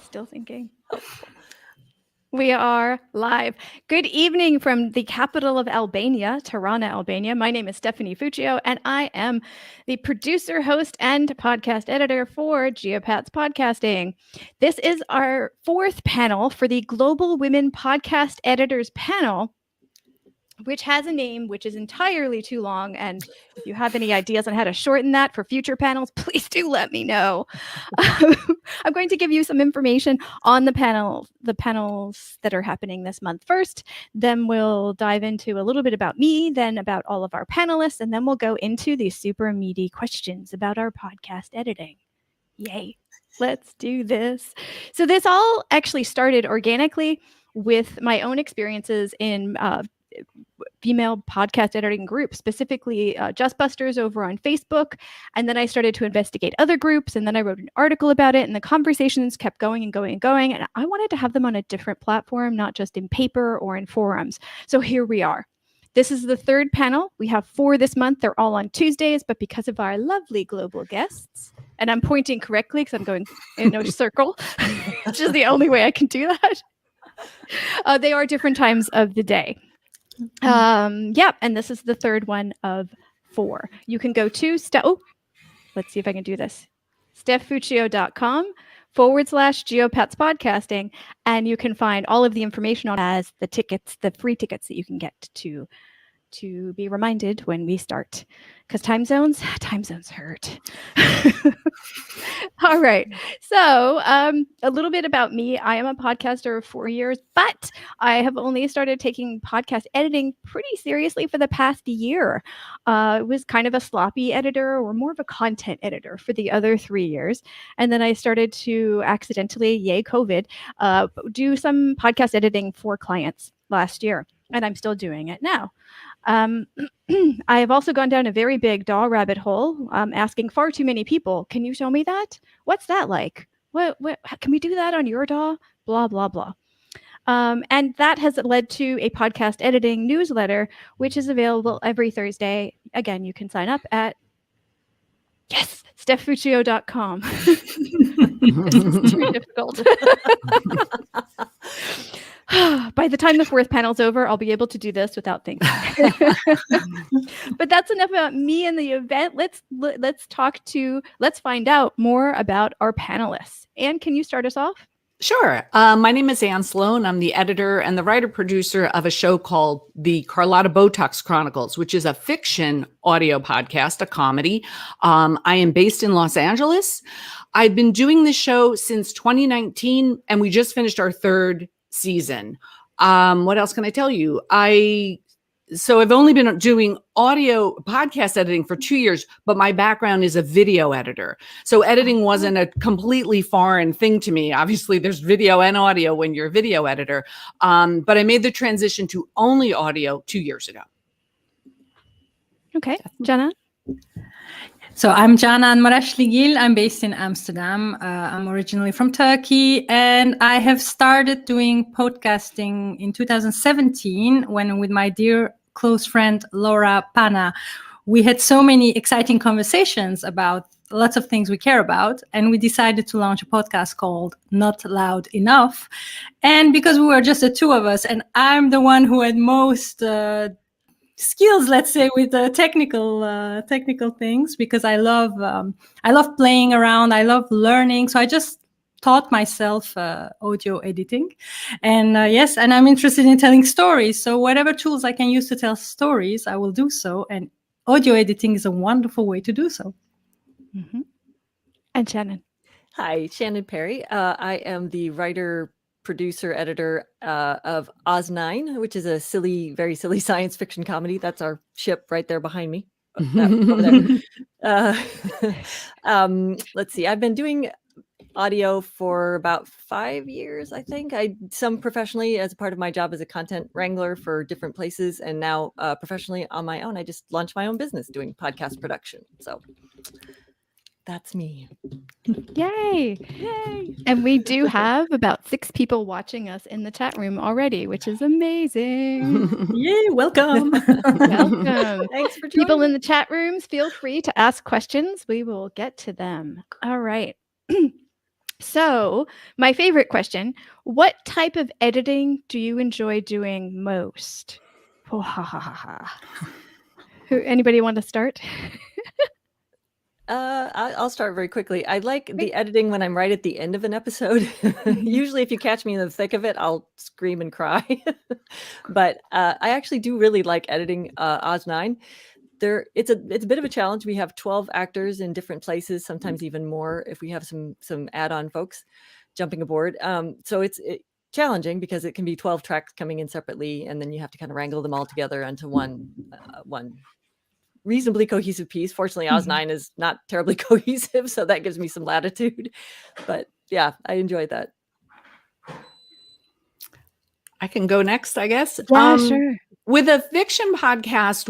Still thinking. We are live. Good evening from the capital of Albania, Tirana, Albania. My name is Stephanie Fuccio, and I am the producer, host, and podcast editor for Geopats Podcasting. This is our fourth panel for the Global Women Podcast Editors Panel, which has a name which is entirely too long. And if you have any ideas on how to shorten that for future panels, please do let me know. I'm going to give you some information on the panels that are happening this month first. Then we'll dive into a little bit about me, then about all of our panelists, and then we'll go into these super meaty questions about our podcast editing. Yay. Let's do this. So this all actually started organically with my own experiences in female podcast editing groups, specifically Justbusters over on Facebook. And then I started to investigate other groups, and then I wrote an article about it, and the conversations kept going and going and going. And I wanted to have them on a different platform, not just in paper or in forums. So here we are. This is the third panel. We have 4 this month. They're all on Tuesdays, but because of our lovely global guests, and I'm pointing correctly because I'm going in a circle, which is the only way I can do that. They are different times of the day. And this is the third one of 4. You can go to let's see if I can do this. stephfuccio.com/Geopats Podcasting, and you can find all of the information on as the tickets, the free tickets that you can get to be reminded when we start, because time zones hurt. All right. So a little bit about me. I am a podcaster of 4 years, but I have only started taking podcast editing pretty seriously for the past year. It was kind of a sloppy editor or more of a content editor for the other 3 years. And then I started to accidentally, yay COVID, do some podcast editing for clients last year. And I'm still doing it now. I have also gone down a very big DAW rabbit hole, asking far too many people, can you show me that? What's that like? What can we do that on your DAW? Blah, blah, blah. And that has led to a podcast editing newsletter, which is available every Thursday. Again, you can sign up at stephfuccio.com. It's too difficult. By the time the 4th panel's over, I'll be able to do this without thinking. But that's enough about me and the event. Let's find out more about our panelists. Anne, can you start us off? Sure. My name is Anne Sloan. I'm the editor and the writer-producer of a show called The Carlotta Botox Chronicles, which is a fiction audio podcast, a comedy. I am based in Los Angeles. I've been doing this show since 2019, and we just finished our 3rd season. What else can I tell you? So I've only been doing audio podcast editing for 2 years, but my background is a video editor. So editing wasn't a completely foreign thing to me. Obviously, there's video and audio when you're a video editor. But I made the transition to only audio 2 years ago. Okay. Jana? So I'm Canan Maraşligil. I'm based in Amsterdam. I'm originally from Turkey, and I have started doing podcasting in 2017 when, with my dear close friend Laura Pana, we had so many exciting conversations about lots of things we care about, and we decided to launch a podcast called Not Loud Enough. And because we were just the 2 of us, and I'm the one who had most skills, let's say, with the technical things, because I love playing around. I love learning. So I just taught myself audio editing, and and I'm interested in telling stories. So whatever tools I can use to tell stories, I will do so. And audio editing is a wonderful way to do so. Mm-hmm. And Shannon. Hi, Shannon Perry. I am the writer, producer, editor of Oz9, which is a very silly science fiction comedy. That's our ship right there behind me. Over there. Let's see. I've been doing audio for about 5 years, I think. Some professionally as a part of my job as a content wrangler for different places, and now professionally on my own. I just launched my own business doing podcast production. So that's me. Yay. And we do have about 6 people watching us in the chat room already, which is amazing. Yay, welcome. Welcome. Thanks for joining. People in the chat rooms, feel free to ask questions. We will get to them. All right. So, my favorite question, what type of editing do you enjoy doing most? Oh, ha, ha, ha, ha. Anybody want to start? I'll start very quickly. I like the editing when I'm right at the end of an episode. Usually, if you catch me in the thick of it, I'll scream and cry. But I actually do really like editing Oz 9. It's a bit of a challenge. We have 12 actors in different places, sometimes even more if we have some add-on folks jumping aboard. So it's challenging because it can be 12 tracks coming in separately, and then you have to kind of wrangle them all together into one reasonably cohesive piece. Fortunately, Oz 9 is not terribly cohesive, so that gives me some latitude. But yeah, I enjoyed that. I can go next, I guess. Yeah, sure. With a fiction podcast,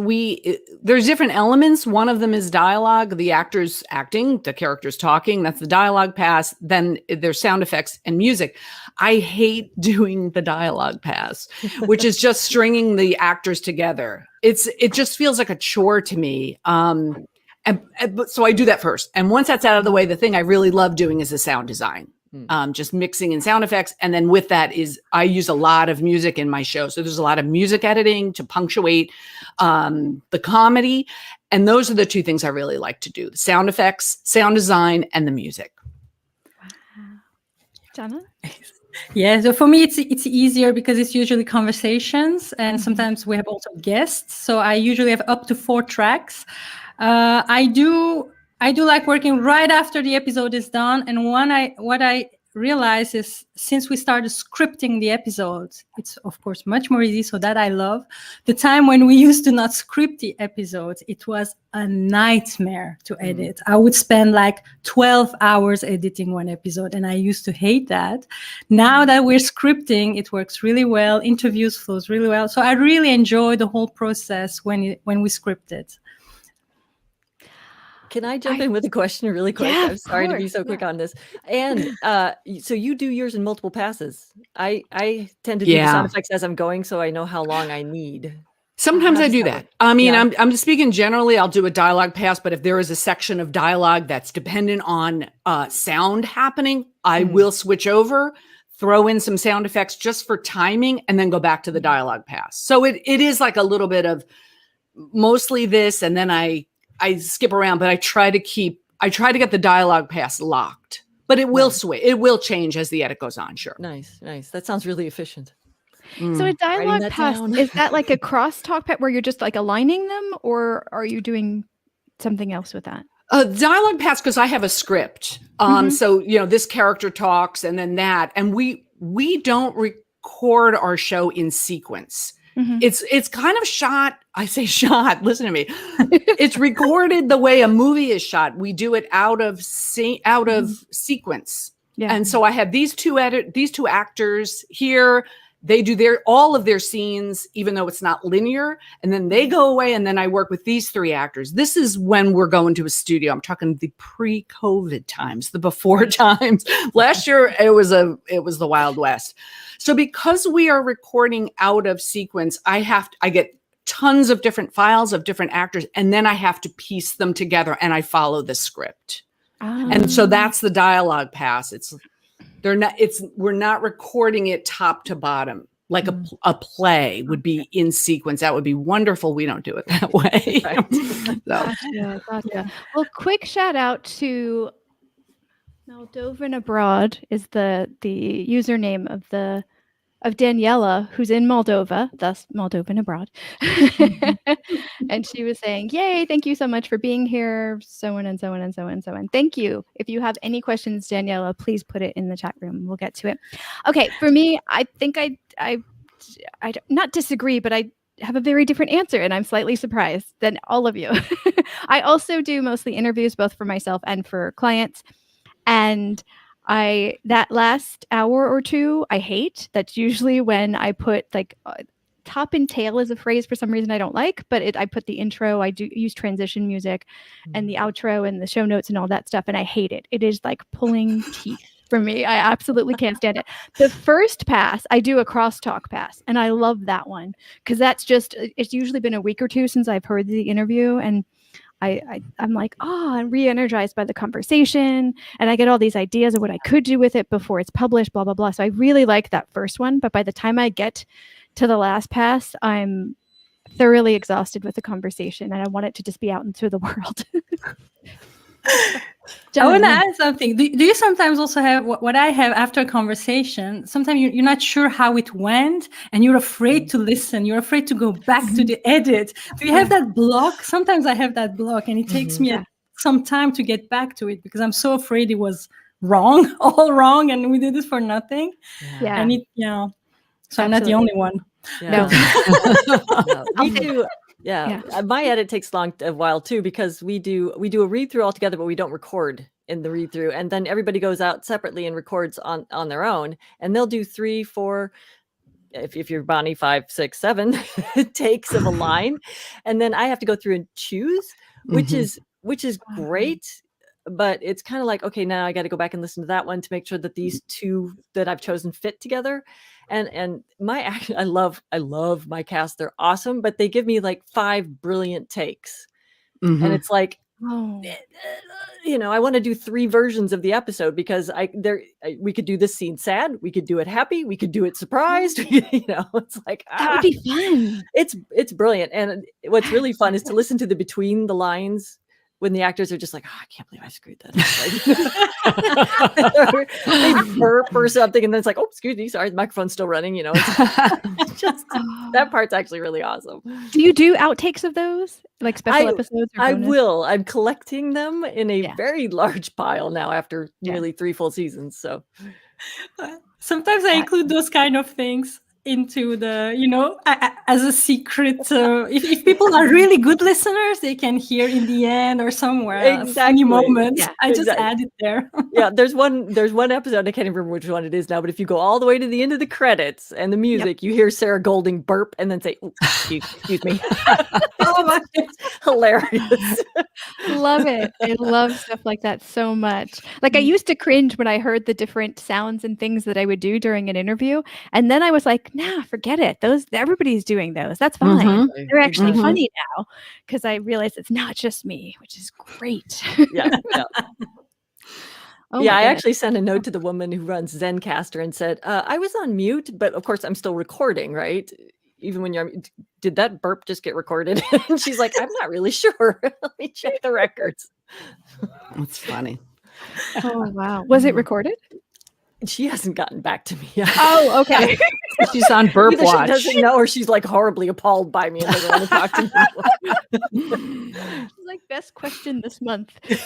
there's different elements. One of them is dialogue, the actors acting, the characters talking. That's the dialogue pass. Then there's sound effects and music. I hate doing the dialogue pass, which is just stringing the actors together. It just feels like a chore to me. So I do that first. And once that's out of the way, the thing I really love doing is the sound design. Just mixing in sound effects. And then with that I use a lot of music in my show. So there's a lot of music editing to punctuate the comedy. And those are the two things I really like to do: the sound effects, sound design, and the music. Wow. Jana? Yeah, so for me, it's easier because it's usually conversations, and sometimes we have also guests. So I usually have up to 4 tracks. I do like working right after the episode is done. And what I realize is, since we started scripting the episodes, it's of course much more easy. So that I love. The time when we used to not script the episodes, it was a nightmare to edit. I would spend like 12 hours editing one episode, and I used to hate that. Now that we're scripting, it works really well. Interviews flows really well. So I really enjoy the whole process when we script it. Can I jump in with a question really quick? Yeah, I'm sorry to be so quick on this. And so you do yours in multiple passes. I tend to do the sound effects as I'm going, so I know how long I need. Sometimes I do that. I mean, I'm just speaking generally. I'll do a dialogue pass, but if there is a section of dialogue that's dependent on sound happening, I will switch over, throw in some sound effects just for timing, and then go back to the dialogue pass. So it is like a little bit of mostly this, and then I skip around, but I try to get the dialogue pass locked. But it will switch. It will change as the edit goes on. Sure. Nice. That sounds really efficient. So a dialogue pass, is that like a crosstalk pass where you're just like aligning them, or are you doing something else with that? Dialogue pass, because I have a script. So this character talks, and then that, and we don't record our show in sequence. It's kind of shot. I say shot. Listen to me. It's recorded the way a movie is shot. We do it out of sequence. Yeah. And so I have these two actors here. They do all of their scenes, even though it's not linear, and then they go away, and then I work with these 3 actors. This is when we're going to a studio. I'm talking the pre-COVID times, the before times. Last year it was the Wild West. So because we are recording out of sequence, I get tons of different files of different actors, and then I have to piece them together, and I follow the script. And so that's the dialogue pass. We're not recording it top to bottom like a play would be in sequence. That would be wonderful. We don't do it that way. Gotcha. Well, quick shout out to Moldovan Abroad is the username of Daniela, who's in Moldova, thus Moldovan Abroad. And she was saying, yay, thank you so much for being here, so on and so on and so on and so on. Thank you. If you have any questions, Daniela, please put it in the chat room. We'll get to it. Okay, for me, I think I not disagree, but I have a very different answer, and I'm slightly surprised than all of you. I also do mostly interviews, both for myself and for clients. And that last hour or two, I hate. That's usually when I put like top and tail is a phrase for some reason I don't like, but I put the intro, I do use transition music and the outro and the show notes and all that stuff. And I hate it. It is like pulling teeth for me. I absolutely can't stand it. The first pass, I do a crosstalk pass, and I love that one because it's usually been a week or two since I've heard the interview, and I'm like, oh, I'm re-energized by the conversation, and I get all these ideas of what I could do with it before it's published, blah blah blah. So I really like that first one, but by the time I get to the last pass, I'm thoroughly exhausted with the conversation, and I want it to just be out into the world. I want to add something. Do you sometimes also have what I have after a conversation? Sometimes you're not sure how it went and you're afraid to listen. You're afraid to go back to the edit. Do you have that block? Sometimes I have that block and it takes me some time to get back to it because I'm so afraid it was wrong, all wrong, and we did it for nothing. Yeah. And so I'm not the only one. Yeah. We do. Yeah. My edit takes a while too, because we do a read through all together, but we don't record in the read through. And then everybody goes out separately and records on their own, and they'll do 3, 4, if you're Bonnie, 5, 6, 7 takes of a line. And then I have to go through and choose, which is great. But it's kind of like, okay, now I got to go back and listen to that one to make sure that these two that I've chosen fit together. And I love my cast. They're awesome, but they give me like 5 brilliant takes. And it's like, I want to do 3 versions of the episode because we could do this scene sad, we could do it happy, we could do it surprised. It's like that would be fun. It's brilliant. And what's really fun is to listen to the between the lines when the actors are just like, oh, I can't believe I screwed that up. They burp or something, and then it's like, oh, excuse me, sorry, the microphone's still running. It's just that part's actually really awesome. Do you do outtakes of those, like special episodes? Or I will. I'm collecting them in a very large pile now after nearly 3 full seasons. So sometimes I include those kind of things into the, as a secret. If people are really good listeners, they can hear in the end or somewhere a funny moment. I just add it there. There's one episode, I can't even remember which one it is now, but if you go all the way to the end of the credits and the music, you hear Sarah Golding burp and then say, excuse me. It's hilarious. Love it. I love stuff like that so much. Like I used to cringe when I heard the different sounds and things that I would do during an interview, and then I was like, nah, forget it. Everybody's doing those. That's fine. They're actually funny now because I realize it's not just me, which is great. I actually sent a note to the woman who runs Zencaster and said, I was on mute, but of course I'm still recording, right? Even when did that burp just get recorded? And she's like, I'm not really sure. Let me check the records. That's funny. Oh, wow. Was it recorded? She hasn't gotten back to me yet. Oh, okay. She's on burp Either watch. She doesn't know, or she's like horribly appalled by me and doesn't want to talk to me. It's like best question this month. And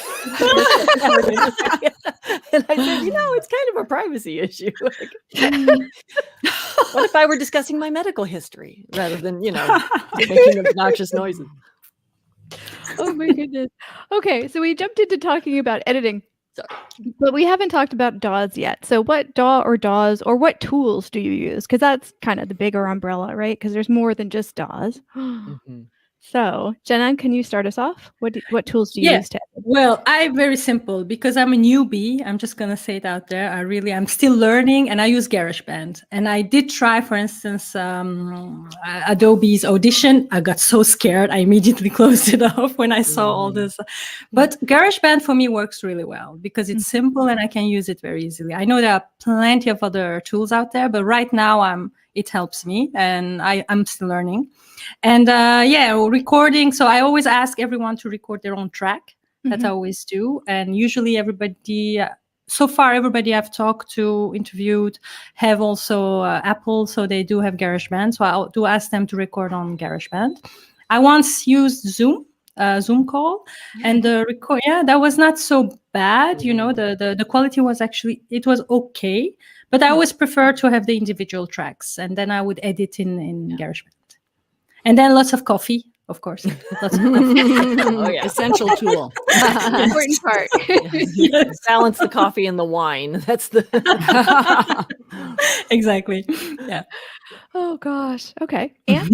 I said, it's kind of a privacy issue. What if I were discussing my medical history rather than, making obnoxious noises? Oh my goodness. Okay, so we jumped into talking about editing. But we haven't talked about DAWs yet. So what DAW or DAWs or what tools do you use? Because that's kind of the bigger umbrella, right? Because there's more than just DAWs. So, Jenan, can you start us off? What tools do you use to edit? Well, I'm very simple because I'm a newbie. I'm just going to say it out there. I'm still learning, and I use GarageBand. And I did try, for instance, Adobe's Audition. I got so scared. I immediately closed it off when I saw all this. But GarageBand for me works really well because it's simple and I can use it very easily. I know there are plenty of other tools out there, but right now it helps me, and I'm still learning. And recording. So I always ask everyone to record their own track. That I always do. And usually everybody I've talked to, interviewed, have also Apple. So they do have GarageBand. So I do ask them to record on GarageBand. I once used Zoom call, and the record. That was not so bad. The quality was it was okay. But I always prefer to have the individual tracks, and then I would edit in GarageBand. And then lots of coffee, of course. Lots of coffee. Essential tool. Important part. Balance the coffee and the wine. That's the exactly. Yeah. Oh gosh. Okay. And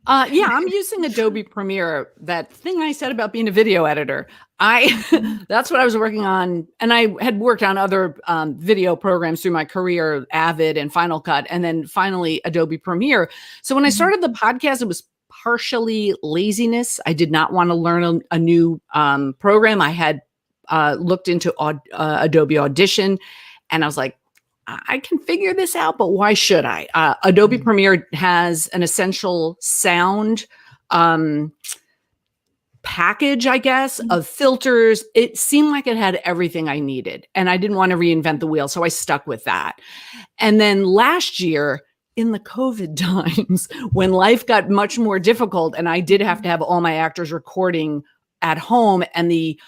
I'm using Adobe Premiere. That thing I said about being a video editor. That's what I was working on, and I had worked on other video programs through my career, Avid and Final Cut, and then finally Adobe Premiere. So when I started the podcast, it was partially laziness. I did not want to learn a new program. I had looked into Adobe Audition, and I was like, I can figure this out, but why should I? Adobe Premiere has an essential sound package, I guess, of filters. It seemed like it had everything I needed, and I didn't want to reinvent the wheel, so I stuck with that. And then last year, in the COVID times, when life got much more difficult, and I did have to have all my actors recording at home, and the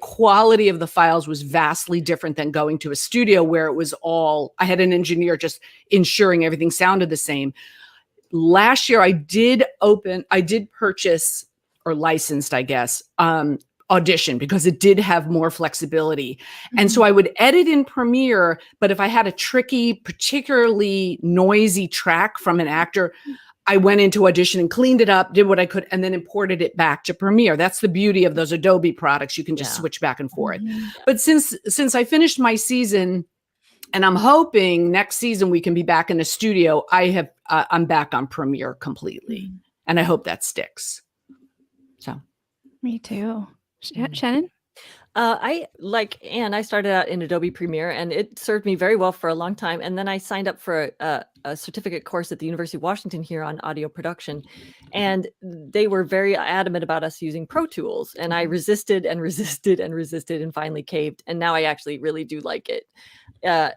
quality of the files was vastly different than going to a studio where it was all, I had an engineer just ensuring everything sounded the same. Last year, I did purchase or licensed, I guess, Audition, because it did have more flexibility. And so I would edit in Premiere, but if I had a tricky, particularly noisy track from an actor, I went into Audition and cleaned it up, did what I could, and then imported it back to Premiere. That's the beauty of those Adobe products. You can just switch back and forth. But since I finished my season, and I'm hoping next season we can be back in the studio, I'm back on Premiere completely. And I hope that sticks. So. Me too. Shannon? Like Anne, I started out in Adobe Premiere, and it served me very well for a long time. And then I signed up for a certificate course at the University of Washington here on audio production. And they were very adamant about us using Pro Tools. And I resisted and resisted and resisted and finally caved. And now I actually really do like it. I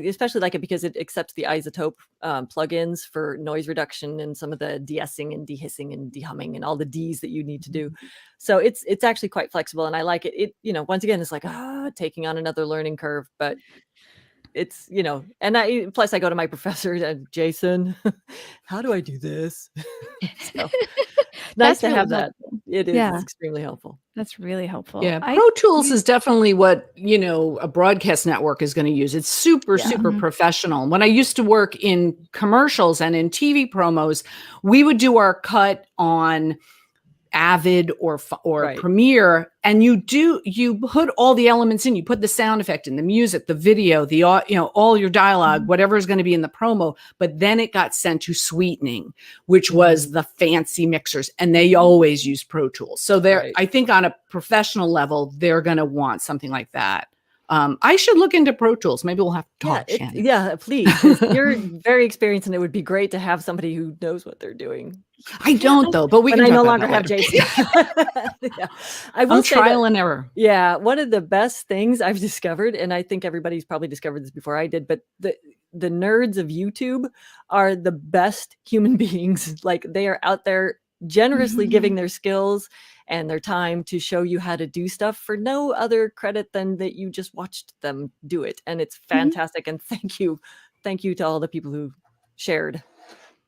especially like it because it accepts the iZotope plugins for noise reduction and some of the de-essing and de-hissing and de-humming and all the Ds that you need to do. So it's actually quite flexible, and I like it. It, once again, it's like taking on another learning curve, but it's, and plus I go to my professor, Jason, how do I do this? So nice to have that. It is extremely helpful. That's really helpful. Yeah, Pro Tools is definitely what, a broadcast network is going to use. It's super professional. When I used to work in commercials and in TV promos, we would do our cut on Avid or Premiere, and you put all the elements in. You put the sound effect in, the music, the video, the all your dialogue, whatever is going to be in the promo. But then it got sent to sweetening, which was the fancy mixers, and they always use Pro Tools. So I think on a professional level, they're going to want something like that. I should look into Pro Tools. Maybe we'll have to talk. Please. You're very experienced, and it would be great to have somebody who knows what they're doing. I don't though, but I no longer have Jason. I will say trial and error. Yeah, one of the best things I've discovered, and I think everybody's probably discovered this before I did, but the nerds of YouTube are the best human beings. Like, they are out there generously giving their skills and their time to show you how to do stuff for no other credit than that you just watched them do it. And it's fantastic. And thank you to all the people who shared,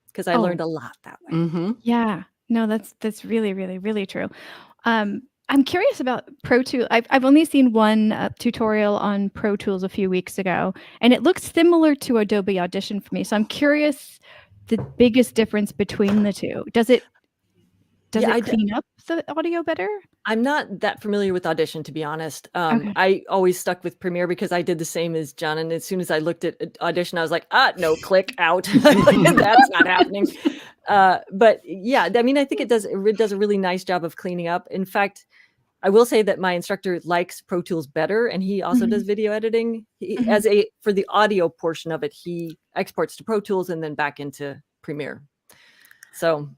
because I learned a lot that way. Yeah, no, that's really, really, really true. I'm curious about Pro Tools. I've only seen one tutorial on Pro Tools a few weeks ago, and it looks similar to Adobe Audition for me. So I'm curious the biggest difference between the two. Does it clean up the audio better? I'm not that familiar with Audition, to be honest. Okay. I always stuck with Premiere because I did the same as John. And as soon as I looked at Audition, I was like, no, click out. That's not happening. But yeah, I mean, I think it does a really nice job of cleaning up. In fact, I will say that my instructor likes Pro Tools better, and he also does video editing. For the audio portion of it, he exports to Pro Tools and then back into Premiere. So.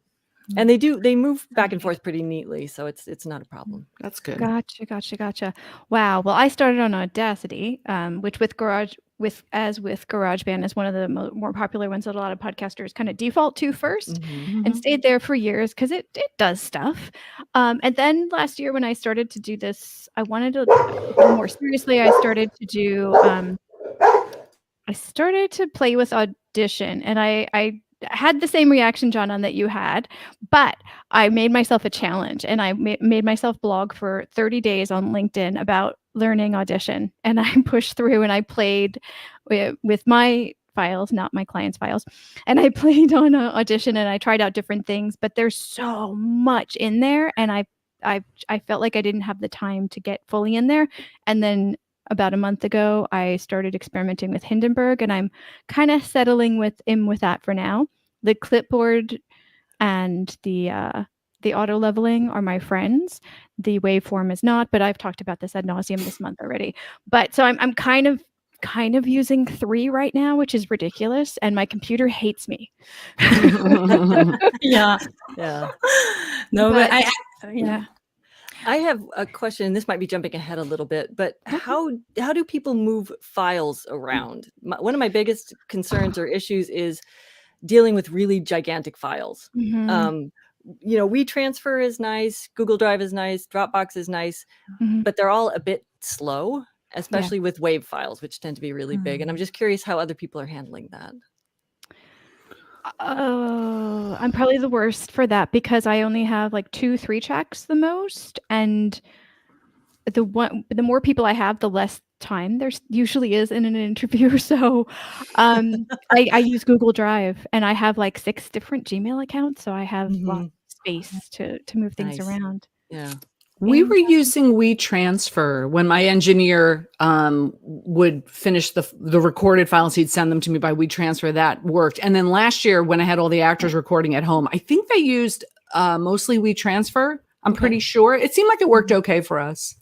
And they move back and forth pretty neatly, so it's not a problem. That's good. Gotcha. Wow. Well, I started on Audacity, which with GarageBand is one of the more popular ones that a lot of podcasters kind of default to first, and stayed there for years because it does stuff. And then last year when I started to do this, I wanted to go more seriously. I started to play with Audition, and I had the same reaction, John, on that you had, but I made myself a challenge, and I made myself blog for 30 days on LinkedIn about learning Audition, and I pushed through, and I played with my files, not my client's files, and I played on Audition, and I tried out different things, but there's so much in there, and I felt like I didn't have the time to get fully in there. And then about a month ago, I started experimenting with Hindenburg, and I'm kind of settling with that for now. The clipboard and the auto leveling are my friends. The waveform is not, but I've talked about this ad nauseum this month already. But so I'm kind of using 3 right now, which is ridiculous, and my computer hates me. Yeah. Yeah. No, but Yeah. I have a question. This might be jumping ahead a little bit, but how do people move files around? One of my biggest concerns or issues is dealing with really gigantic files. Mhm. WeTransfer is nice, Google Drive is nice, Dropbox is nice, Mhm. but they're all a bit slow, especially with WAV files, which tend to be really big. And I'm just curious how other people are handling that. Oh, I'm probably the worst for that because I only have like 2-3 tracks the most, and the more people I have, the less time there usually is in an interview. So I use Google Drive, and I have like 6 different Gmail accounts, so I have lots of space to move things Nice. around. Yeah. We And, were using WeTransfer when my engineer would finish the recorded files. He'd send them to me by WeTransfer. That worked. And then last year, when I had all the actors recording at home, I think they used mostly WeTransfer. I'm pretty sure. It seemed like it worked okay for us.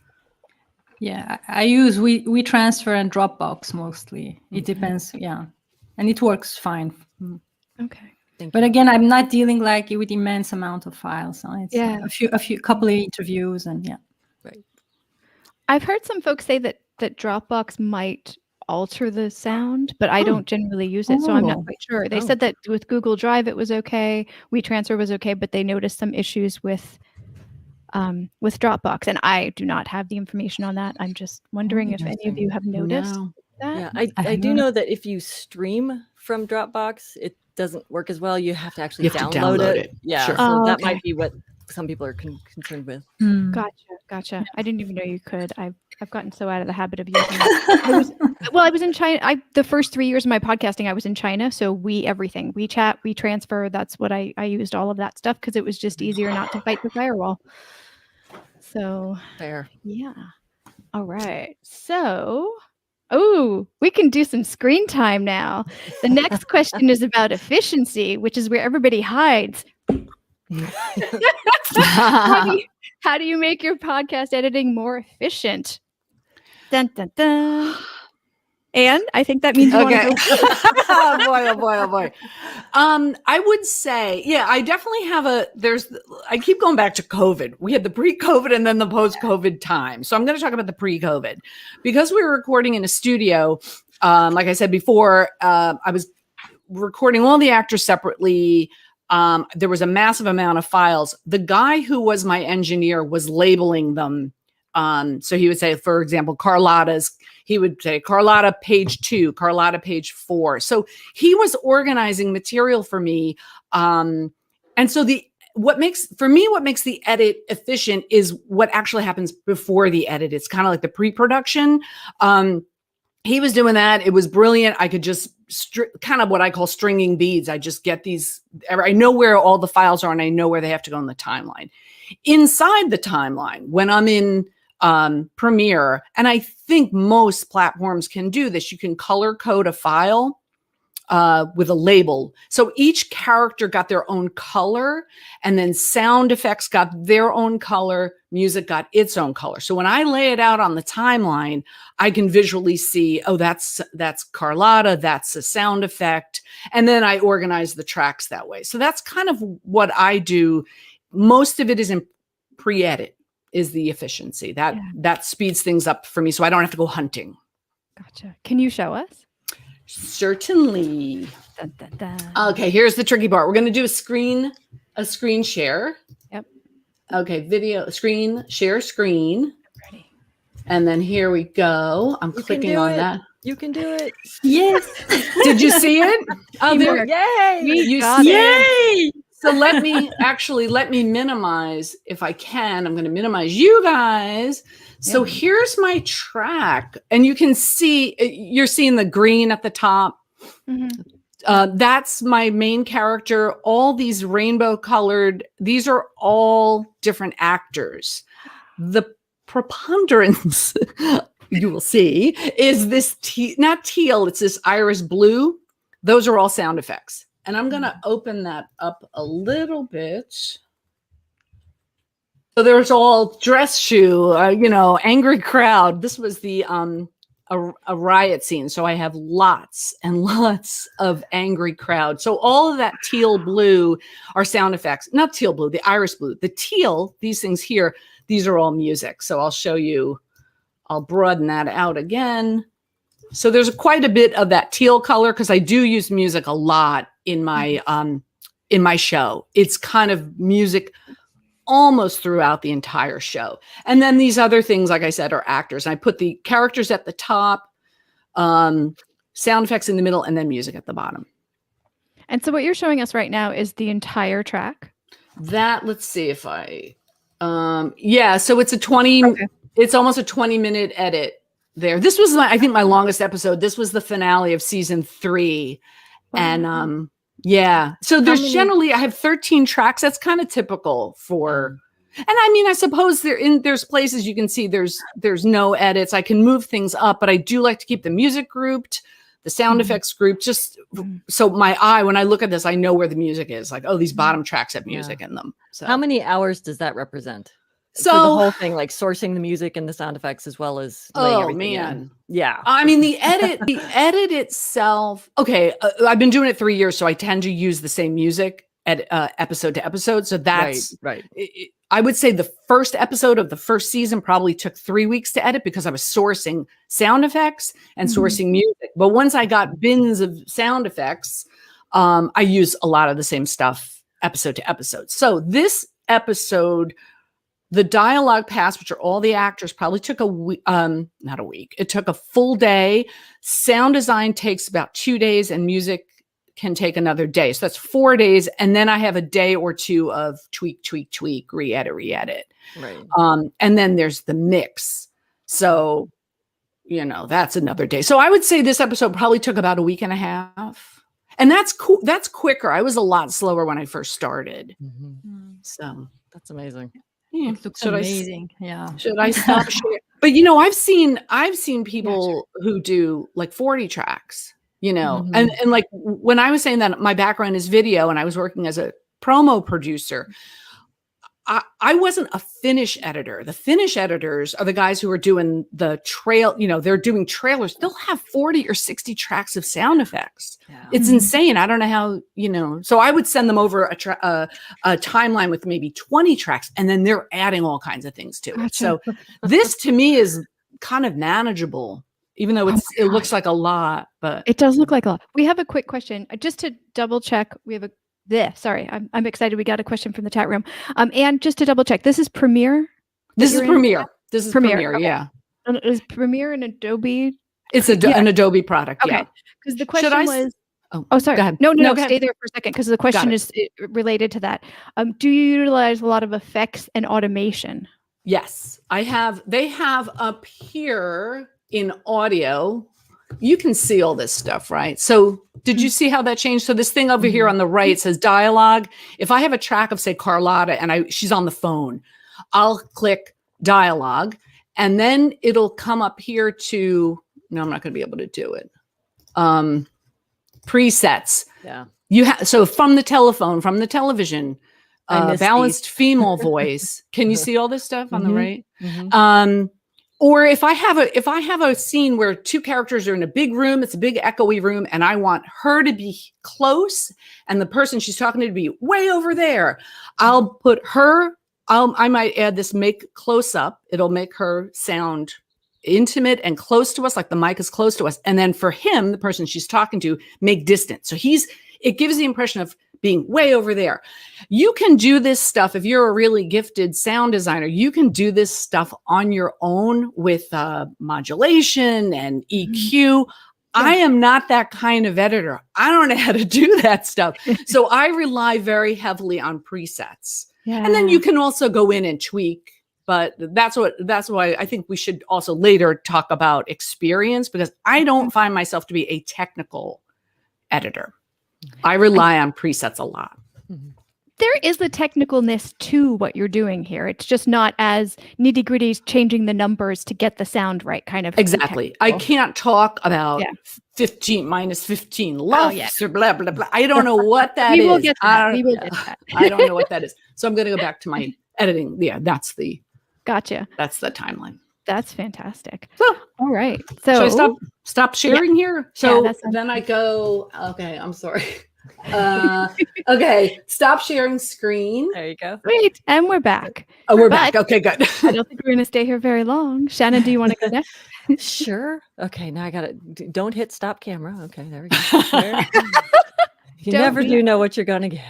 Yeah, I use WeTransfer and Dropbox mostly. It depends. Yeah, and it works fine. Okay. But again, I'm not dealing like with immense amount of files. So it's Yeah. a couple of interviews and yeah. Right. I've heard some folks say that Dropbox might alter the sound, but I don't generally use it, so I'm not Oh. quite sure. They Oh. said that with Google Drive it was okay, WeTransfer was okay, but they noticed some issues with Dropbox, and I do not have the information on that. I'm just wondering if any of you have noticed No. that. Yeah, I I do haven't. know that if you stream from Dropbox, it doesn't work as well. You have to actually You have to download download it. it. Yeah, Sure. so Oh, that okay. might be what some people are concerned with. Gotcha. I didn't even know you could. I've gotten so out of the habit of using it. I was in China. The first 3 years of my podcasting, I was in China. So everything, WeChat, WeTransfer, that's what I used all of that stuff because it was just easier not to fight the firewall. So Fair. yeah. All right. So, we can do some screen time now. The next question is about efficiency, which is where everybody hides. How do you make your podcast editing more efficient? Dun, dun, dun. And I think that means you want to go. Oh boy. I would say, yeah, I definitely have I keep going back to COVID. We had the pre-COVID and then the post-COVID time. So I'm going to talk about the pre-COVID because we were recording in a studio. Like I said before, I was recording all the actors separately. There was a massive amount of files. The guy who was my engineer was labeling them. So he would say, for example, he would say Carlotta page 2, Carlotta page 4. So he was organizing material for me. And so what makes the edit efficient is what actually happens before the edit. It's kind of like the pre-production. He was doing that. It was brilliant. I could just kind of what I call stringing beads. I just get these. I know where all the files are and I know where they have to go in the timeline. Inside the timeline, when I'm in Premiere, and I think most platforms can do this, you can color code a file with a label. So each character got their own color, and then sound effects got their own color, music got its own color. So when I lay it out on the timeline, I can visually see, oh, that's Carlotta, that's a sound effect. And then I organize the tracks that way. So that's kind of what I do. Most of it is in pre-edit, is the efficiency. That speeds things up for me so I don't have to go hunting. Gotcha. Can you show us? Certainly. Dun, dun, dun. Okay, here's the tricky part. We're going to do a screen share. Yep. Okay, video share screen. Ready. And then here we go. I'm You can clicking do on it. that. You can do it. Yes. Did you see it? Oh, there. Yay! You got see it. it? So let me minimize if I can. I'm going to minimize you guys. So here's my track, and you can see, you're seeing the green at the top. Mm-hmm. That's my main character. All these rainbow colored, these are all different actors. The preponderance, you will see, is this not teal, it's this iris blue. Those are all sound effects. And I'm going to open that up a little bit. So there's all dress shoe, angry crowd. This was the a riot scene. So I have lots and lots of angry crowd. So all of that teal blue are sound effects, not teal blue, the iris blue, the teal, these things here, these are all music. So I'll show you, I'll broaden that out again. So there's quite a bit of that teal color because I do use music a lot in my show. It's kind of music almost throughout the entire show. And then these other things, like I said, are actors. And I put the characters at the top, sound effects in the middle, and then music at the bottom. And so what you're showing us right now is the entire track. That, let's see if I, so it's it's almost a 20-minute edit there. This was, I think, my longest episode. This was the finale of season 3. Wow. And, so there's generally, I have 13 tracks. That's kind of typical for, and I mean, I suppose there's places you can see there's no edits. I can move things up, but I do like to keep the music grouped, the sound effects grouped, just so my eye, when I look at this, I know where the music is. Like, oh, these bottom tracks have music in them. So how many hours does that represent? So for the whole thing, like sourcing the music and the sound effects as well as laying everything in. Yeah. I mean, the edit itself. Okay. I've been doing it 3 years, so I tend to use the same music at episode to episode. So that's right. I would say the first episode of the first season probably took 3 weeks to edit because I was sourcing sound effects and sourcing music. But once I got bins of sound effects, I use a lot of the same stuff episode to episode. So this episode, the dialogue pass, which are all the actors, probably took not a week. It took a full day. Sound design takes about 2 days and music can take another day. So that's 4 days. And then I have a day or two of tweak, re-edit. Right. And then there's the mix. So, that's another day. So I would say this episode probably took about a week and a half. And that's cool. That's quicker. I was a lot slower when I first started. Mm-hmm. So that's amazing. Yeah. It looks amazing. Yeah. Should I stop sharing? But I've seen people who do like 40 tracks, and like when I was saying that my background is video and I was working as a promo producer, I wasn't a finish editor. The finish editors are the guys who are doing the trail, they're doing trailers. They'll have 40 or 60 tracks of sound effects. Yeah. It's insane. I don't know how, so I would send them over a timeline with maybe 20 tracks, and then they're adding all kinds of things to it. So this to me is kind of manageable, even though it looks like a lot, but it does look like a lot. We have a quick question just to double check. We have I'm excited. We got a question from the chat room. And just to double check, this is Premiere? This is Premiere. This is Premiere, okay. Yeah. Is Premiere an Adobe? It's an Adobe product, okay. Yeah. Because the question was... sorry. Go ahead. No, stay there for a second because the question is related to that. Do you utilize a lot of effects and automation? Yes, I have. They have up here in audio... You can see all this stuff, right? So did you see how that changed? So this thing over here on the right says dialogue. If I have a track of, say, Carlotta and she's on the phone, I'll click dialogue and then it'll come up here to, no, I'm not going to be able to do it. Presets. Yeah. So from the telephone, from the television, balanced female voice. Can you see all this stuff on the right? Mm-hmm. Or if I have a scene where two characters are in a big room, it's a big echoey room, and I want her to be close and the person she's talking to be way over there, I'll put her, I might add this make close up. It'll make her sound intimate and close to us, like the mic is close to us. And then for him, the person she's talking to, make distant. So it gives the impression of being way over there. You can do this stuff if you're a really gifted sound designer. You can do this stuff on your own with modulation and EQ. Yeah. I am not that kind of editor. I don't know how to do that stuff. So I rely very heavily on presets. Yeah. And then you can also go in and tweak. But that's why I think we should also later talk about experience, because I don't find myself to be a technical editor. I rely on presets a lot. there is a technicalness to what you're doing here. It's just not as nitty gritty, changing the numbers to get the sound right, kind of. Exactly. I can't talk about Yeah. 15 minus 15 Oh, left yeah. or blah, blah, blah. I don't know what that is. We will get to that. I We don't- will get to that. I don't know what that is. So I'm going to go back to my editing. Yeah, that's the Gotcha. timeline. That's fantastic. So All right. should I So stop sharing here? So that sounds then I go, okay, I'm sorry. Okay, stop sharing screen. There you go. great. And we're back. Oh, we're But- back. Okay, good. I don't think we're going to stay here very long. Shannon, do you want to go next? Sure. Okay, now I got it. Don't hit stop camera. Okay, there we go. There. You Don't never do do know what you're going to get.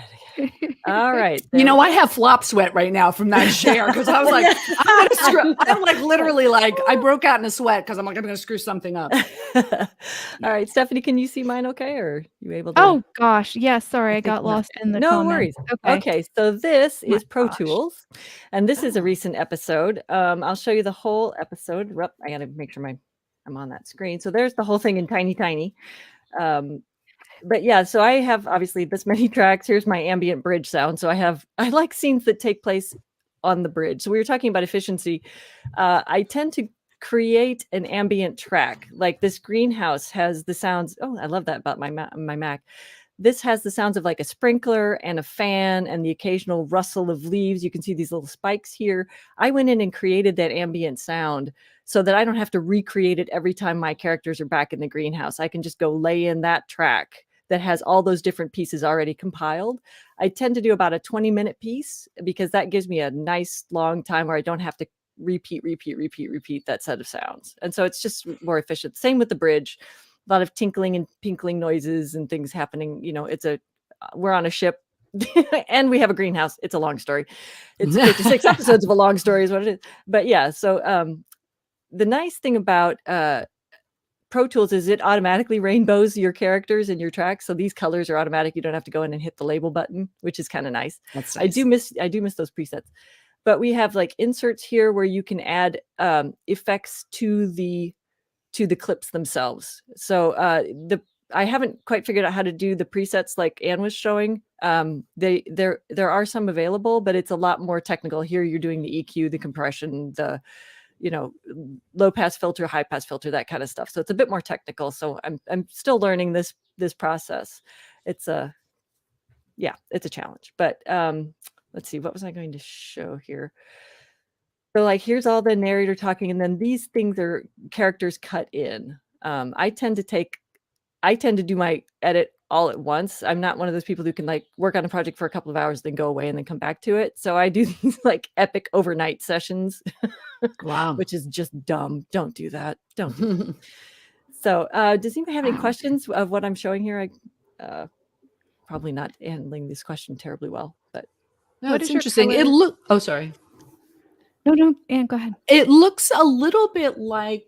All right. You know, I have flop sweat right now from that share because I was like, I'm like literally like I broke out in a sweat because I'm like, I'm going to screw something up. All right, Stephanie, can you see mine okay? Or are you able to? Oh, gosh. Yes. Sorry. I think got not. lost in the No comments. worries. Okay. Okay, so this My is Pro gosh. Tools, and this is a recent episode. I'll show you the whole episode. I gotta make sure I'm on that screen. So there's the whole thing in tiny. But yeah, so I have obviously this many tracks. Here's my ambient bridge sound. So I like scenes that take place on the bridge. So we were talking about efficiency. I tend to create an ambient track. Like this greenhouse has the sounds. Oh, I love that about my Mac. This has the sounds of like a sprinkler and a fan and the occasional rustle of leaves. You can see these little spikes here. I went in and created that ambient sound so that I don't have to recreate it every time my characters are back in the greenhouse. I can just go lay in that track that has all those different pieces already compiled. I tend to do about a 20-minute piece because that gives me a nice long time where I don't have to repeat that set of sounds. And so it's just more efficient. Same with the bridge. A lot of tinkling and pinkling noises and things happening. You know, we're on a ship and we have a greenhouse. It's a long story. It's 56 episodes of a long story is what it is. But yeah, so the nice thing about Pro Tools is it automatically rainbows your characters and your tracks. So these colors are automatic. You don't have to go in and hit the label button, which is kind of nice. That's I do miss those presets. But we have like inserts here where you can add effects to the clips themselves. So I haven't quite figured out how to do the presets like Anne was showing. There are some available, but it's a lot more technical. Here you're doing the EQ, the compression, the low pass filter, high pass filter, that kind of stuff. So it's a bit more technical. So I'm still learning this process. It's a challenge. But let's see, what was I going to show here? So like here's all the narrator talking, and then these things are characters cut in. I tend to do my edit all at once. I'm not one of those people who can like work on a project for a couple of hours, then go away and then come back to it. So I do these like epic overnight sessions, Wow. which is just dumb. Don't do that. Don't do that. So does anybody have any questions of what I'm showing here? I probably not handling this question terribly well, but No, What it's is your interesting. color? Sorry. No, Anne, go ahead. It looks a little bit like,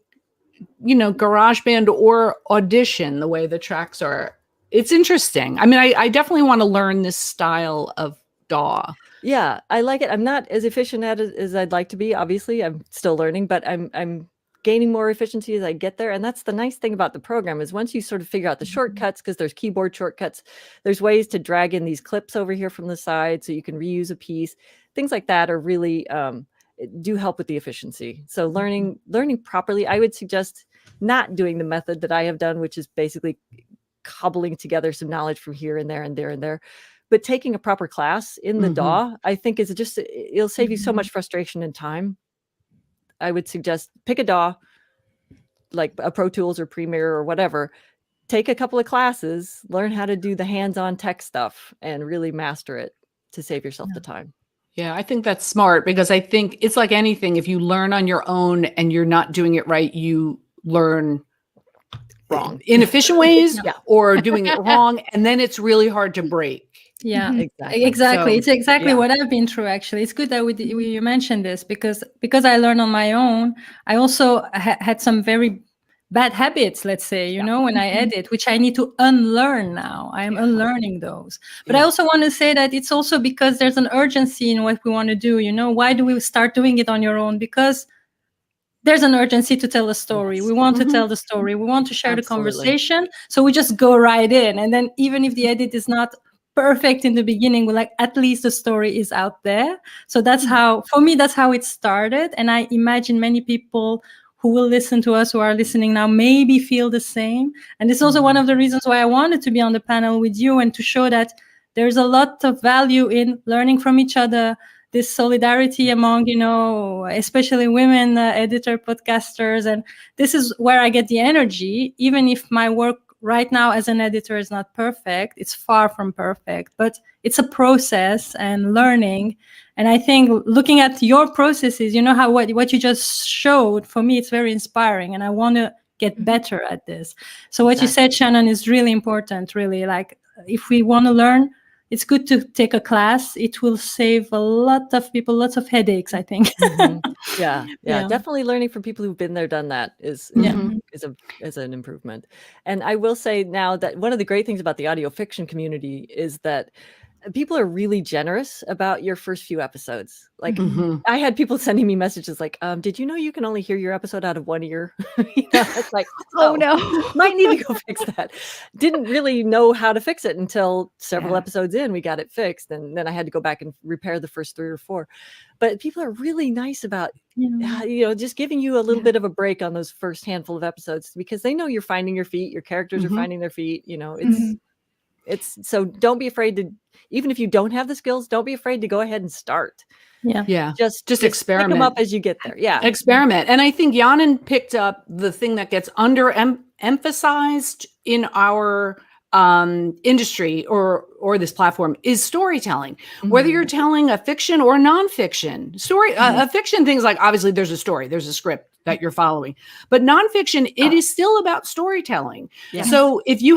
GarageBand or Audition, the way the tracks are. It's interesting. I mean, I definitely want to learn this style of DAW. yeah, I like it. I'm not as efficient at it as I'd like to be. Obviously, I'm still learning, but I'm gaining more efficiency as I get there. And that's the nice thing about the program is once you sort of figure out the shortcuts, because there's keyboard shortcuts, there's ways to drag in these clips over here from the side so you can reuse a piece. Things like that are really do help with the efficiency. So learning properly, I would suggest not doing the method that I have done, which is basically cobbling together some knowledge from here and there and there and there. But taking a proper class in the DAW, I think it'll save you so much frustration and time. I would suggest pick a DAW, like a Pro Tools or Premiere or whatever. Take a couple of classes, learn how to do the hands-on tech stuff, and really master it to save yourself the time. Yeah, I think that's smart because I think it's like anything. If you learn on your own and you're not doing it right, you learn Wrong. inefficient ways Yeah. or doing it wrong. And then it's really hard to break. Yeah, Exactly. exactly. So, It's exactly yeah. what I've been through. Actually, it's good that you mentioned this because I learned on my own. I also had some very bad habits, let's say, when I edit, which I need to unlearn now. I am unlearning those. But I also want to say that it's also because there's an urgency in what we want to do. Why do we start doing it on your own? Because there's an urgency to tell a story. Yes. We want to tell the story. We want to share Absolutely. the conversation. So we just go right in. And then even if the edit is not perfect in the beginning, but like at least the story is out there. So that's how, for me, that's how it started. And I imagine many people who will listen to us, who are listening now, maybe feel the same. And this is also one of the reasons why I wanted to be on the panel with you and to show that there's a lot of value in learning from each other, this solidarity among, especially women editor podcasters. And this is where I get the energy, even if my work right now as an editor is not perfect. It's far from perfect, but it's a process and learning. And I think looking at your processes, what you just showed, for me, it's very inspiring. And I want to get better at this. So what you said, Shannon, is really important, really. Like, if we want to learn, it's good to take a class. It will save a lot of people, lots of headaches, I think. Yeah. Definitely learning from people who've been there, done that is an improvement. And I will say now that one of the great things about the audio fiction community is that people are really generous about your first few episodes. Like, I had people sending me messages like, did you know you can only hear your episode out of one ear? It's like, Oh no. might need to go fix that. Didn't really know how to fix it until several episodes in, we got it fixed. And then I had to go back and repair the first 3 or 4. But people are really nice about, just giving you a little bit of a break on those first handful of episodes, because they know you're finding your feet. Your characters are finding their feet. It's so don't be afraid to, even if you don't have the skills, don't be afraid to go ahead and start. Just experiment. Pick them up as you get there. Experiment. And I think Yanin picked up the thing that gets emphasized in our industry or this platform is storytelling. Whether you're telling a fiction or nonfiction story, a fiction, things like, obviously there's a story, there's a script that you're following, but nonfiction, it is still about storytelling. So if you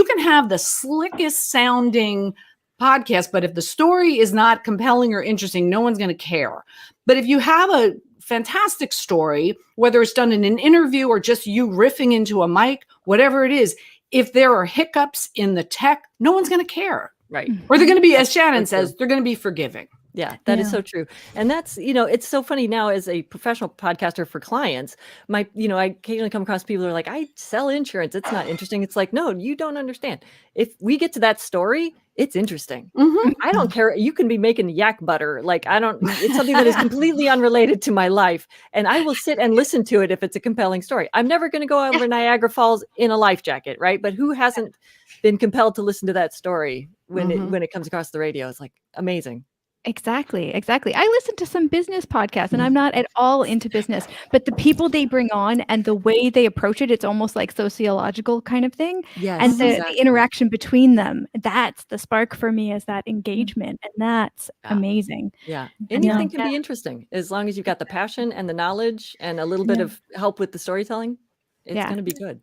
can have the slickest sounding podcast, but if the story is not compelling or interesting, no one's going to care. But if you have a fantastic story, whether it's done in an interview or just you riffing into a mic, whatever it is, if there are hiccups in the tech, no one's going to care. Right. Or they're going to be, as Shannon says, they're going to be forgiving. Yeah, that is so true. And that's, it's so funny now as a professional podcaster for clients, I occasionally come across people who are like, I sell insurance. It's not interesting. It's like, no, you don't understand. If we get to that story, it's interesting. I don't care. You can be making yak butter. Like, it's something that is completely unrelated to my life. And I will sit and listen to it if it's a compelling story. I'm never going to go over Niagara Falls in a life jacket, right? But who hasn't been compelled to listen to that story when it comes across the radio? It's like amazing. Exactly. I listen to some business podcasts and I'm not at all into business, but the people they bring on and the way they approach it, it's almost like sociological kind of thing. Yes, and the interaction between them, that's the spark for me, is that engagement. And that's amazing. Yeah. Anything can be interesting as long as you've got the passion and the knowledge and a little bit of help with the storytelling. It's going to be good.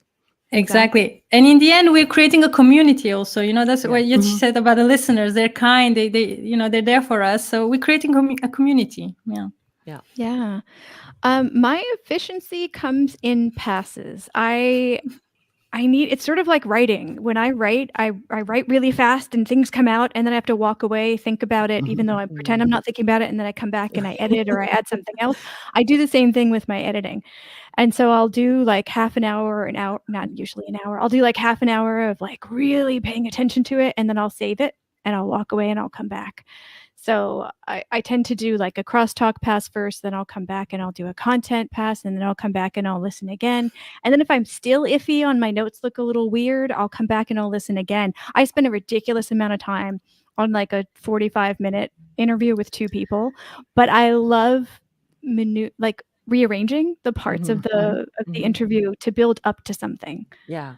Exactly. And in the end, we're creating a community also. That's what you said about the listeners. They're kind. They they're there for us. So we're creating a community. Yeah. My efficiency comes in passes. It's sort of like writing. When I write really fast and things come out, and then I have to walk away, think about it, even though I pretend I'm not thinking about it, and then I come back and I edit or I add something else. I do the same thing with my editing. And so I'll do like half an hour or an hour, not usually an hour. I'll do like half an hour of like really paying attention to it, and then I'll save it and I'll walk away and I'll come back. So I tend to do like a crosstalk pass first, then I'll come back and I'll do a content pass, and then I'll come back and I'll listen again. And then if I'm still iffy on my notes look a little weird, I'll come back and I'll listen again. I spend a ridiculous amount of time on like a 45-minute interview with 2 people, but I love rearranging the parts of the interview to build up to something. Yeah,